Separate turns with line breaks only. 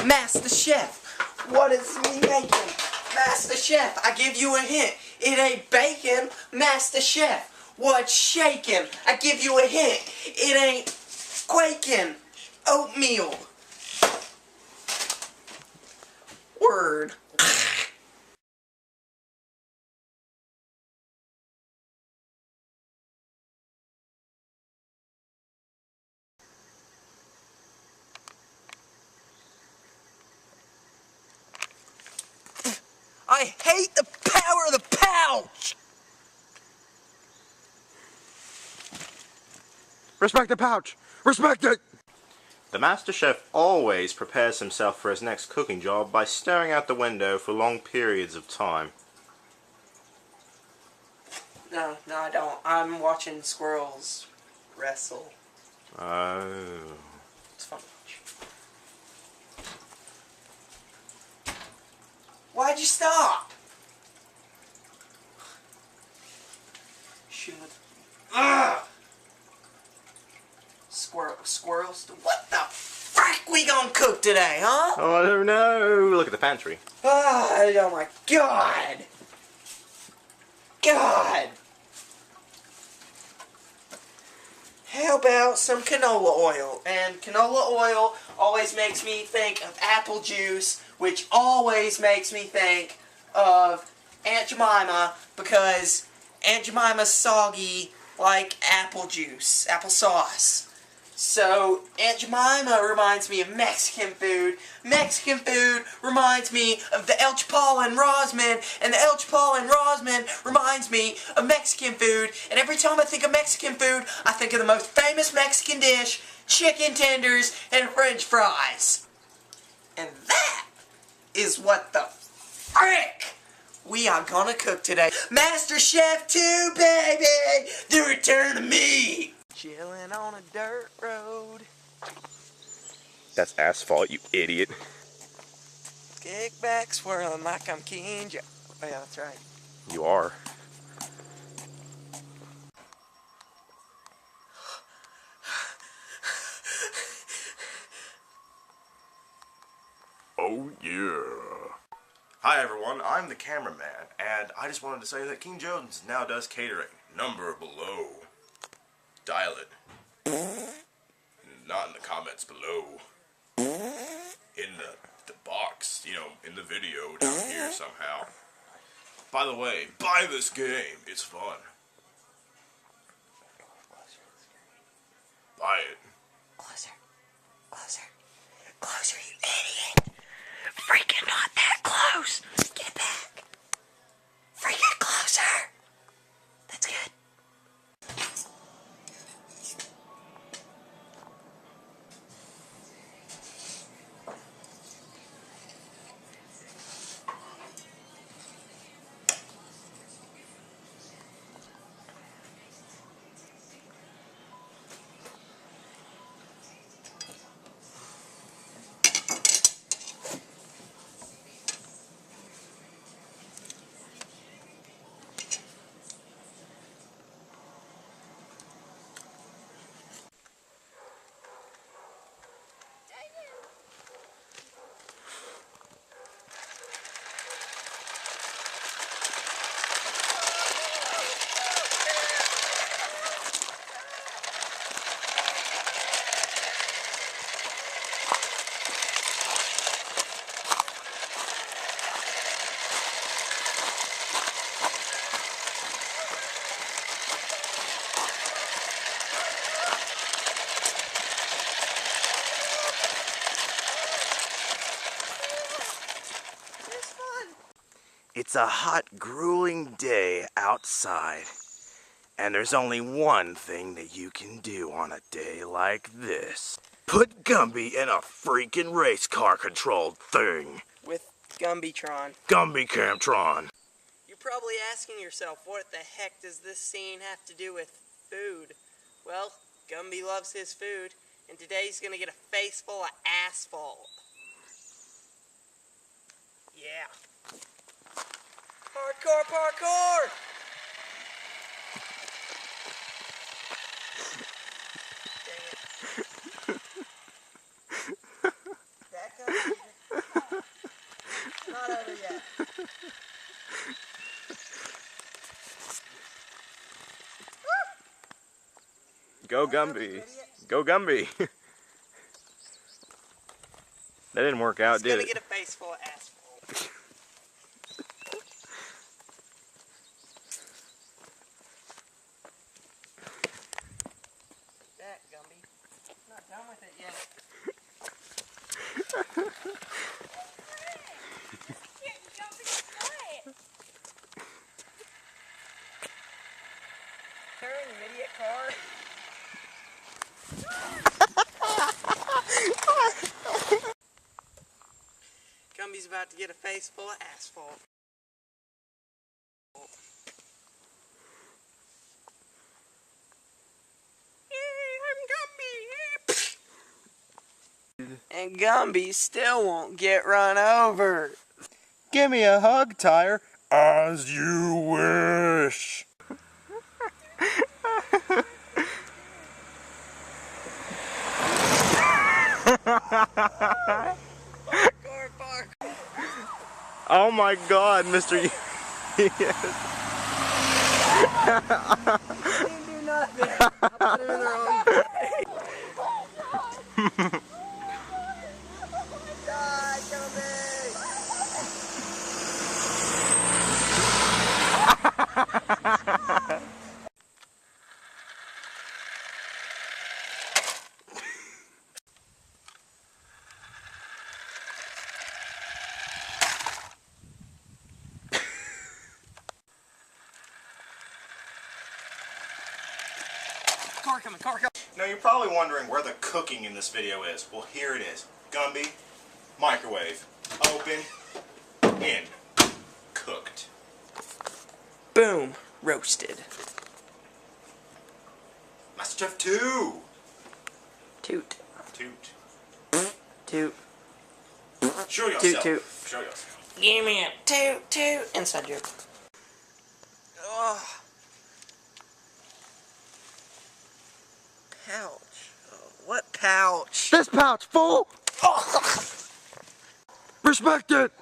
Master Chef, what is me making? Master Chef, I give you a hint. It ain't bacon. Master Chef, what's shaking? I give you a hint. It ain't quaking. Oatmeal. Word. I hate the power of the pouch!
Respect the pouch! Respect it!
The master chef always prepares himself for his next cooking job by staring out the window for long periods of time.
No, I don't. I'm watching squirrels wrestle.
Oh.
It's fun to watch. Why'd you stop? Shoot. Ugh! Squirrels? What the frick we gonna cook today, huh?
Oh no! Look at the pantry.
Oh my god! God! How about some canola oil? And canola oil always makes me think of apple juice, which always makes me think of Aunt Jemima, because Aunt Jemima's soggy like apple juice, applesauce. So, Aunt Jemima reminds me of Mexican food. Mexican food reminds me of the El Chapal and Rosman. And the El Chapal and Rosman reminds me of Mexican food. And every time I think of Mexican food, I think of the most famous Mexican dish, chicken tenders and french fries. And that is what the frick we are gonna cook today. Master Chef 2, baby! The return of me! Chillin' on a dirt road.
That's asphalt, you idiot.
Kick back, swirling like I'm King Joe. Oh yeah, that's right.
You are. Oh yeah. Hi everyone, I'm the cameraman, and I just wanted to say that King Jones now does catering. Number below. Dial it. Not in the comments below. In the box, you know, in the video down here somehow. By the way, buy this game. It's fun. Buy it.
Closer. Closer. Closer, you idiot. Freaking not that close. Get back. Freaking closer. That's good.
It's a hot, grueling day outside. And there's only one thing that you can do on a day like this. Put Gumby in a freaking race car controlled thing.
With Gumbytron.
Gumby Camtron.
You're probably asking yourself, what the heck does this scene have to do with food? Well, Gumby loves his food, and today he's gonna get a face full of asphalt. Yeah. Hardcore parkour! Dang it. Back up, Peter.
Go Gumby. Go Gumby. That didn't work out, did
He's
it?
gonna get a face full of asphalt. That Gumby. Not done with it yet. Turn, you idiot car. Gumby's about to get a face full of asphalt. I'm Gumby. And Gumby still won't get run over.
Give me a hug, Tire. As you wish. Oh my God, Mr. Yes.
He didn't do nothing. I put him in the wrong place. Die, Gumby! Car coming, car coming.
Now you're probably wondering where the cooking in this video is. Well, here it is. Gumby, microwave, open, in, cooked.
Boom, roasted.
Master Chef 2.
Toot.
Toot.
Toot.
Show yourself.
Toot, toot.
Show yourself.
Give me a toot, toot. Inside joke. Oh. Pouch. Oh, what pouch?
This pouch, fool! Respect it!